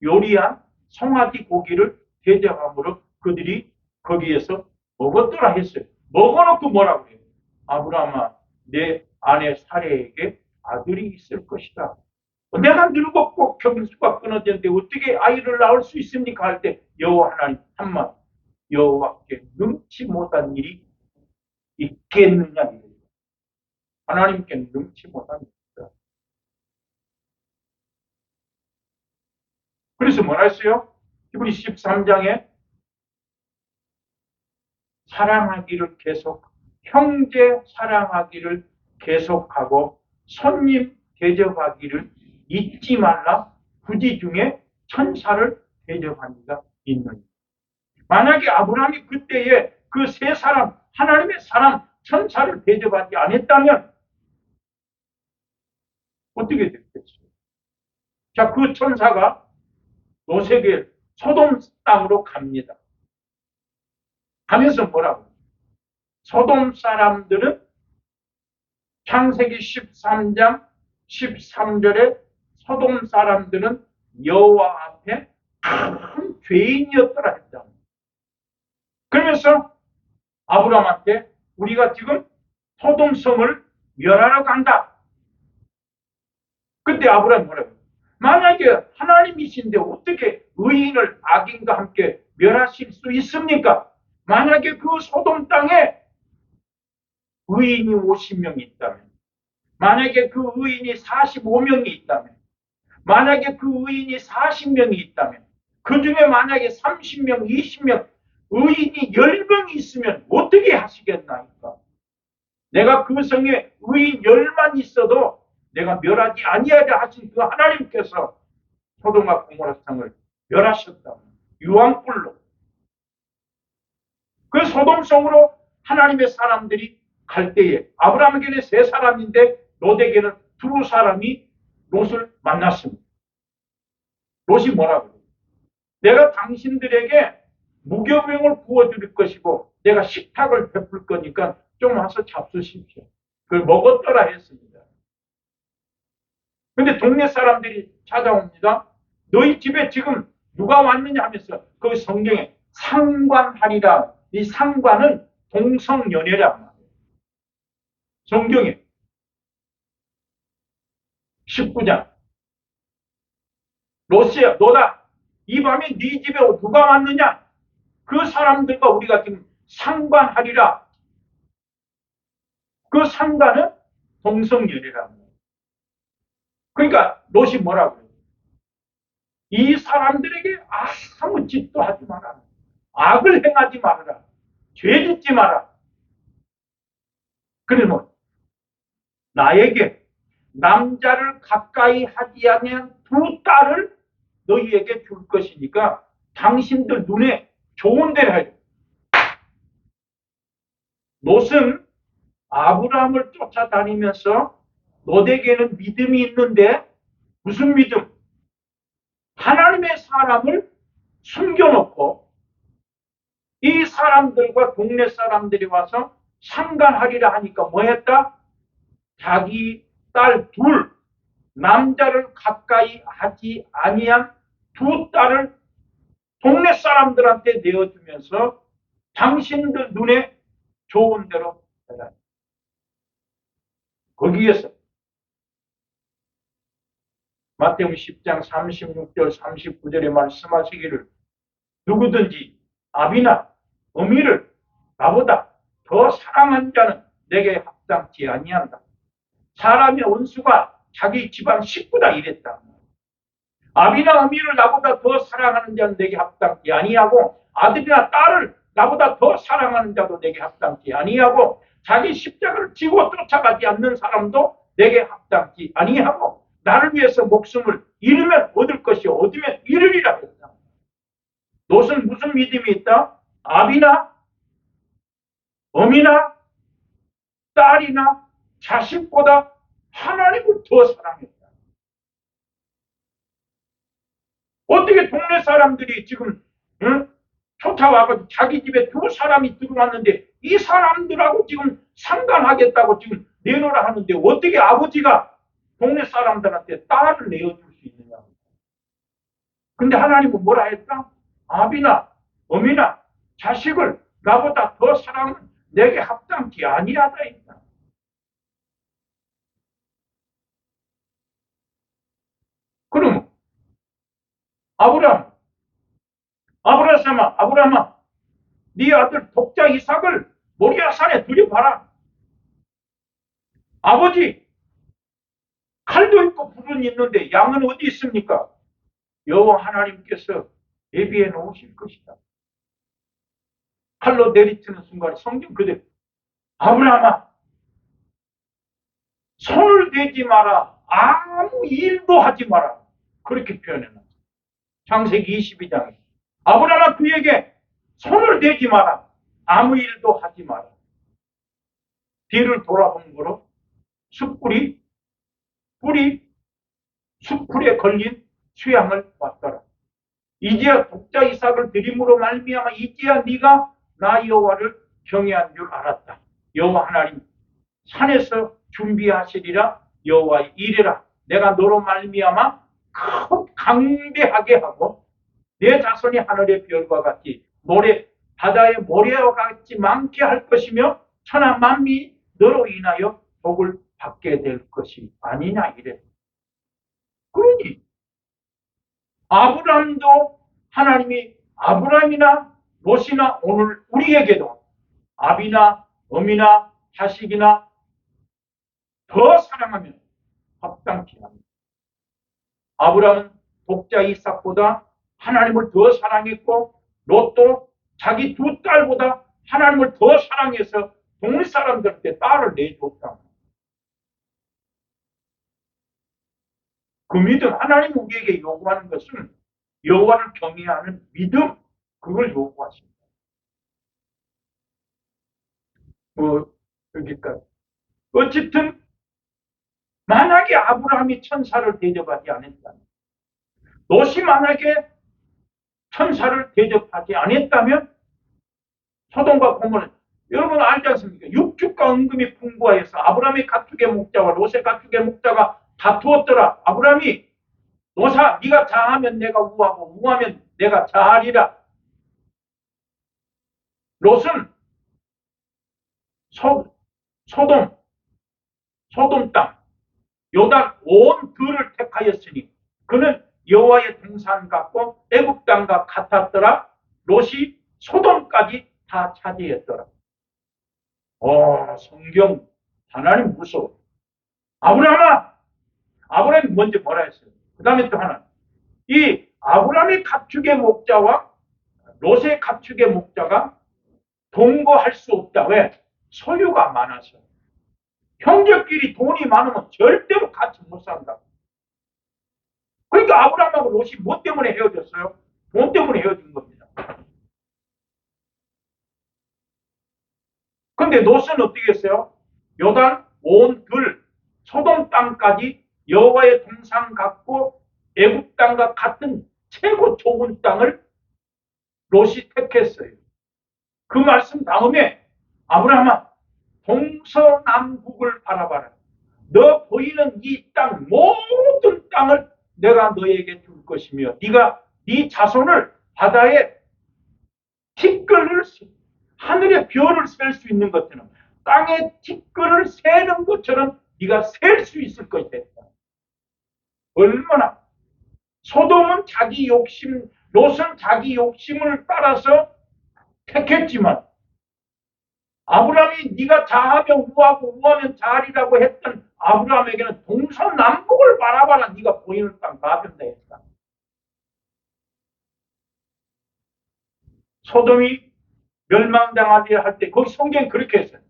요리한 송아지 고기를 대접함으로 그들이 거기에서 먹었더라 했어요. 먹어놓고 뭐라고 해요? 아브라함아, 내 아내 사레에게 아들이 있을 것이다. 내가 늙었고 경수가 끊어졌는데 어떻게 아이를 낳을 수 있습니까? 할 때 여호와 하나님 한마디, 여호와께 능치 못한 일이 있겠느냐. 하나님께 능치 못한 일이다. 그래서 뭐라 했어요? 히브리 13장에 사랑하기를 계속, 형제 사랑하기를 계속하고 손님 대접하기를 잊지 말라. 부지 중에 천사를 대접한 이가 있느니. 만약에 아브라함이 그때에 그 세 사람, 하나님의 사람, 천사를 대접하지 않았다면 어떻게 됐겠어요? 자, 그 천사가 노세겔 소돔 땅으로 갑니다. 가면서 뭐라고? 소돔 사람들은 창세기 13장 13절에 소돔 사람들은 여호와 앞에 큰 죄인이었더라 했다. 그러면서 아브라함한테 우리가 지금 소돔성을 멸하러 간다. 그때 아브라함이 뭐라고? 만약에 하나님이신데 어떻게 의인을 악인과 함께 멸하실 수 있습니까? 만약에 그 소돔 땅에 의인이 50명이 있다면, 만약에 그 의인이 45명이 있다면, 만약에 그 의인이 40명이 있다면, 그 중에 만약에 30명, 20명, 의인이 10명이 있으면 어떻게 하시겠나이까? 내가 그 성에 의인 10만 있어도 내가 멸하지 아니하려 하신 그 하나님께서 소돔과 고모라 성을 멸하셨다. 유황불로. 그 소돔성으로 하나님의 사람들이 갈 때에 아브라함에게는 세 사람인데 롯에게는 두 사람이 롯을 만났습니다. 롯이 뭐라고 해요? 내가 당신들에게 무교병을 부어줄 것이고 내가 식탁을 베풀 거니까 좀 와서 잡수십시오. 그걸 먹었더라 했습니다. 근데 동네 사람들이 찾아옵니다. 너희 집에 지금 누가 왔느냐 하면서 그 성경에 상관하리라. 이 상관은 동성연애란 말이에요. 성경에 19장 롯이야 너다. 이 밤에 네 집에 누가 왔느냐? 그 사람들과 우리가 지금 상관하리라. 그 상관은 동성연애란 말이에요. 그러니까 롯이 뭐라고 해요? 이 사람들에게 아무 짓도 하지 마라. 악을 행하지 말아라. 죄 짓지 마라. 그러면 나에게 남자를 가까이 하지 않으면 두 딸을 너희에게 줄 것이니까 당신들 눈에 좋은 데를 해야 돼. 롯은 아브라함을 쫓아다니면서 롯에게는 믿음이 있는데 무슨 믿음? 하나님의 사람을 숨겨놓고 이 사람들과 동네 사람들이 와서 상관하리라 하니까 뭐 했다? 자기 딸 둘, 남자를 가까이 하지 아니한 두 딸을 동네 사람들한테 내어주면서 당신들 눈에 좋은 대로 해라. 거기에서 마태복음 10장 36절 39절에 말씀하시기를 누구든지 아비나 어미를 나보다 더 사랑한 자는 내게 합당치 아니한다. 사람의 원수가 자기 집안 식구다 이랬다. 아비나 어미를 나보다 더 사랑하는 자는 내게 합당치 아니하고 아들이나 딸을 나보다 더 사랑하는 자도 내게 합당치 아니하고 자기 십자가를 지고 쫓아가지 않는 사람도 내게 합당치 아니하고 나를 위해서 목숨을 잃으면 얻을 것이 얻으면 잃으리라 했다. 롯은 무슨 믿음이 있다? 아비나 어미나 딸이나 자식보다 하나님을 더 사랑했다. 어떻게 동네 사람들이 지금 쫓아와가지고 자기 집에 두 사람이 들어왔는데 이 사람들하고 지금 상관하겠다고 지금 내놓으라 하는데 어떻게 아버지가 동네 사람들한테 딸을 내어줄 수 있느냐. 근데 하나님은 뭐라 했다? 아비나 어미나 자식을 나보다 더 사랑은 내게 합당치 아니하다 했다. 그럼 아브라함아, 네 아들 독자 이삭을 모리아 산에 들여봐라. 아버지, 칼도 있고 불은 있는데 양은 어디 있습니까? 여호와 하나님께서 예비해 놓으실 것이다. 칼로 내리치는 순간 성경 그대로 아브라함아, 손을 대지 마라. 아무 일도 하지 마라. 그렇게 표현해놨어요. 창세기 22장에 아브라함아 그에게 손을 대지 마라. 아무 일도 하지 마라. 뒤를 돌아본 거로 숯불에 걸린 수양을 봤더라. 이제야 독자 이삭을 드림으로 말미암아 이제야 네가 나 여호와를 경외한 줄 알았다. 여호와 하나님 산에서 준비하시리라. 여호와의 이래라. 내가 너로 말미암아 강대하게 하고 내 자손이 하늘의 별과 같이 바다의 모래와 같이 많게 할 것이며 천하 만민이 너로 인하여 복을 받게 될 것이 아니냐 이래. 그러니 아브라함도 하나님이 아브라함이나 롯이나 오늘 우리에게도 아비나 어미나 자식이나 더 사랑하면 합당치 합니다. 아브라함은 독자 이삭보다 하나님을 더 사랑했고 롯도 자기 두 딸보다 하나님을 더 사랑해서 동네 사람들한테 딸을 내줬다. 그 믿음, 하나님 우리에게 요구하는 것은 여호와를 경외하는 믿음, 그걸 요구하십니다. 여기까지. 어쨌든 만약에 아브라함이 천사를 대접하지 않았다면, 롯이 만약에 천사를 대접하지 않았다면, 소돔과 고모는 여러분 알지 않습니까? 육축과 은금이 풍부하여서 아브라함의 가축의 목자와 롯의 가축의 목자가 다투었더라. 아브라함이 롯아 네가 자하면 내가 우하고 우하면 내가 자하리라. 롯은 소돔 땅 요단 온 들을 택하였으니 그는 여호와의 동산 같고 애굽 땅과 같았더라. 롯이 소돔까지 다 차지했더라. 성경 하나님 무서워. 아브라함이 먼저 뭐라 했어요? 그 다음에 또 하나. 이 아브라함의 가축의 목자와 롯의 가축의 목자가 동거할 수 없다. 왜? 소유가 많아서. 형제끼리 돈이 많으면 절대로 같이 못 산다. 그러니까 아브라함하고 롯이 뭐 때문에 헤어졌어요? 돈 때문에 헤어진 겁니다. 근데 롯은 어떻게 했어요? 요단 온 들 소돔 땅까지 여호와의 동산 같고 애굽 땅과 같은 최고 좋은 땅을 롯이 택했어요. 그 말씀 다음에 아브라함아 동서남북을 바라봐라. 너 보이는 이 땅 모든 땅을 내가 너에게 줄 것이며 네가 네 자손을 바다에 티끌을 하늘의 별을 셀 수 있는 것처럼 땅에 티끌을 세는 것처럼 네가 셀 수 있을 것이다. 얼마나 소돔은 자기 욕심 롯은 자기 욕심을 따라서 택했지만 아브라함이 네가 자하면 우하고 우하면 자하리라고 했던 아브라함에게는 동서남북을 바라봐라. 네가 보이는 땅 다 된다 했다. 소돔이 멸망당하리 할 때 거기 성경이 그렇게 했어요.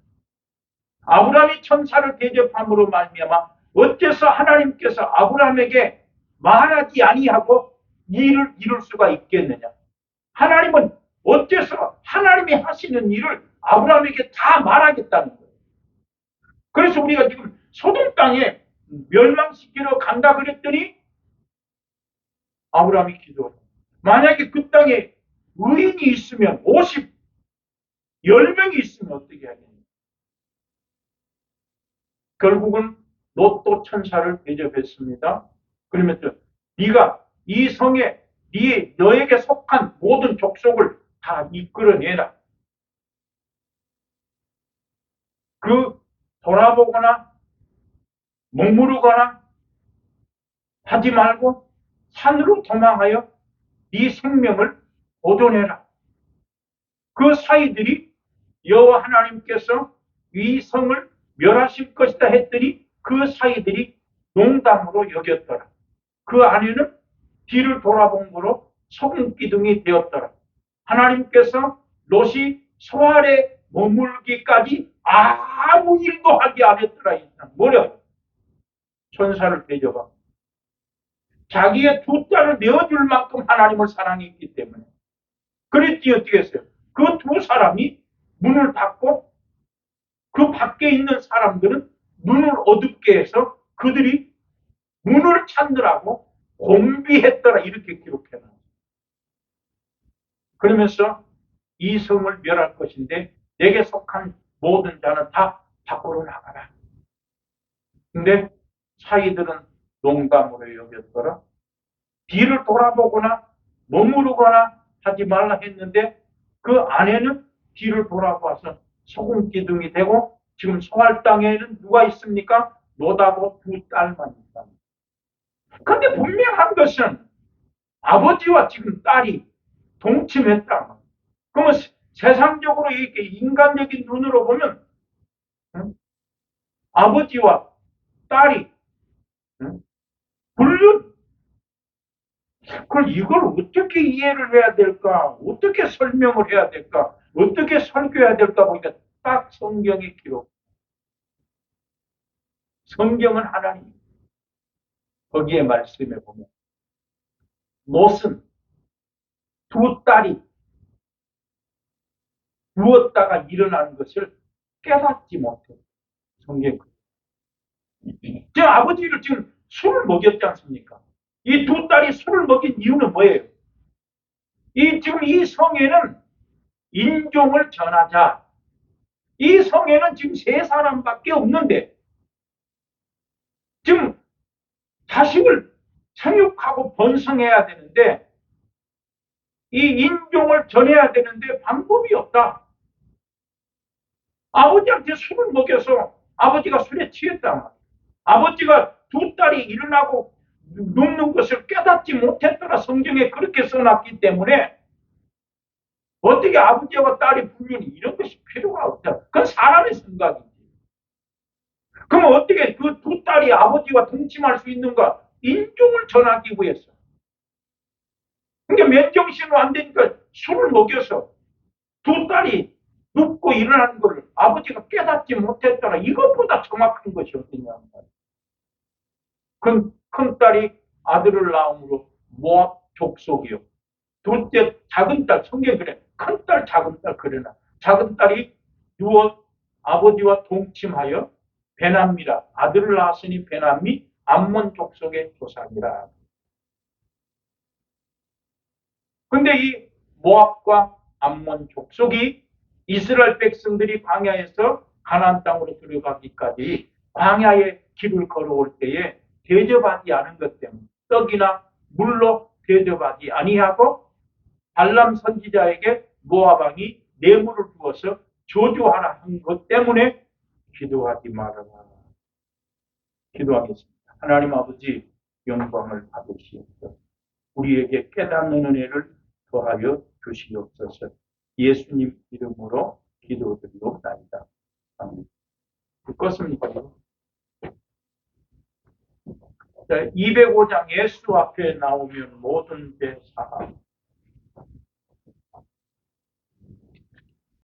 아브라함이 천사를 대접함으로 말미암아 어째서 하나님께서 아브라함에게 말하지 아니하고 일을 이룰 수가 있겠느냐. 하나님은 어째서 하나님이 하시는 일을 아브라함에게 다 말하겠다는 거예요. 그래서 우리가 지금 소돔 땅에 멸망시키러 간다 그랬더니 아브라함이 기도해요. 만약에 그 땅에 의인이 있으면 10명이 있으면 어떻게 하겠냐. 결국은 롯도 천사를 대접했습니다. 그러면서 네가 이 성에 너에게 속한 모든 족속을 다 이끌어내라. 그 돌아보거나 머무르거나 하지 말고 산으로 도망하여 네 생명을 보존해라. 그 사이들이 여호와 하나님께서 이 성을 멸하실 것이다 했더니 그 사이들이 농담으로 여겼더라. 그 안에는 뒤를 돌아본 거로 소금 기둥이 되었더라. 하나님께서 롯이 소알에 머물기까지 아무 일도 하지 않았더라. 뭐냐? 천사를 대접하고 자기의 두 딸을 내어줄 만큼 하나님을 사랑했기 때문에. 그랬지 어떻게 했어요? 그 두 사람이 문을 닫고 그 밖에 있는 사람들은 눈을 어둡게 해서 그들이 문을 찾느라고 공비했더라. 이렇게 기록해놔요. 그러면서 이 성을 멸할 것인데 내게 속한 모든 자는 다 밖으로 나가라. 근데 사이들은 농담으로 여겼더라. 뒤를 돌아보거나 머무르거나 하지 말라 했는데 그 안에는 뒤를 돌아봐서 소금 기둥이 되고 지금 소알 땅에는 누가 있습니까? 롯하고 두 딸만 있다. 근데 분명한 것은 아버지와 지금 딸이 동침했다. 그러면 세상적으로 이렇게 인간적인 눈으로 보면 아버지와 딸이 불륜. 그럼 이걸 어떻게 이해를 해야 될까? 어떻게 설명을 해야 될까? 어떻게 설교해야 될까 보니까 딱 성경의 기록. 성경은 하나님. 거기에 말씀해 보면 롯은 두 딸이 누웠다가 일어나는 것을 깨닫지 못해. 성경. 제 아버지를 지금 술을 먹였지 않습니까? 이 두 딸이 술을 먹인 이유는 뭐예요? 지금 이 성에는 인종을 전하자. 이 성에는 지금 세 사람밖에 없는데 지금 자식을 생육하고 번성해야 되는데 이 인종을 전해야 되는데 방법이 없다. 아버지한테 술을 먹여서 아버지가 술에 취했다. 아버지가 두 딸이 일어나고 눕는 것을 깨닫지 못했더라. 성경에 그렇게 써놨기 때문에 어떻게 아버지와 딸이 불륜이 이런 것이 필요가 없다. 그건 사람의 생각이지. 그럼 어떻게 그 두 딸이 아버지와 동침할 수 있는가? 인종을 전하기 위해서. 그러니까 맨정신으로 안 되니까 술을 먹여서 두 딸이 눕고 일어나는 것을 아버지가 깨닫지 못했더라. 이것보다 정확한 것이 어디냐. 큰 딸이 아들을 낳음으로 모압 족속이요. 둘째 작은 딸, 성경 그래. 큰 딸, 작은 딸 그러나. 작은 딸이 누워 아버지와 동침하여 베남미라. 아들을 낳았으니 베남미 암몬 족속의 조상이라. 근데 이 모압과 암몬 족속이 이스라엘 백성들이 광야에서 가나안 땅으로 들어가기까지 광야의 길을 걸어올 때에 대접하지 않은 것 때문에 떡이나 물로 대접하지 아니하고 발람 선지자에게 모압 왕이 뇌물을 주어서 저주하라 한 것 때문에 기도하지 말아라. 기도하겠습니다. 하나님 아버지 영광을 받으시옵소서. 우리에게 깨닫는 은혜를 더하여 주시옵소서. 예수님 이름으로 기도드리옵나이다. 아멘. 듣겠습니까? 205장 예수 앞에 나오면 모든 죄 사함.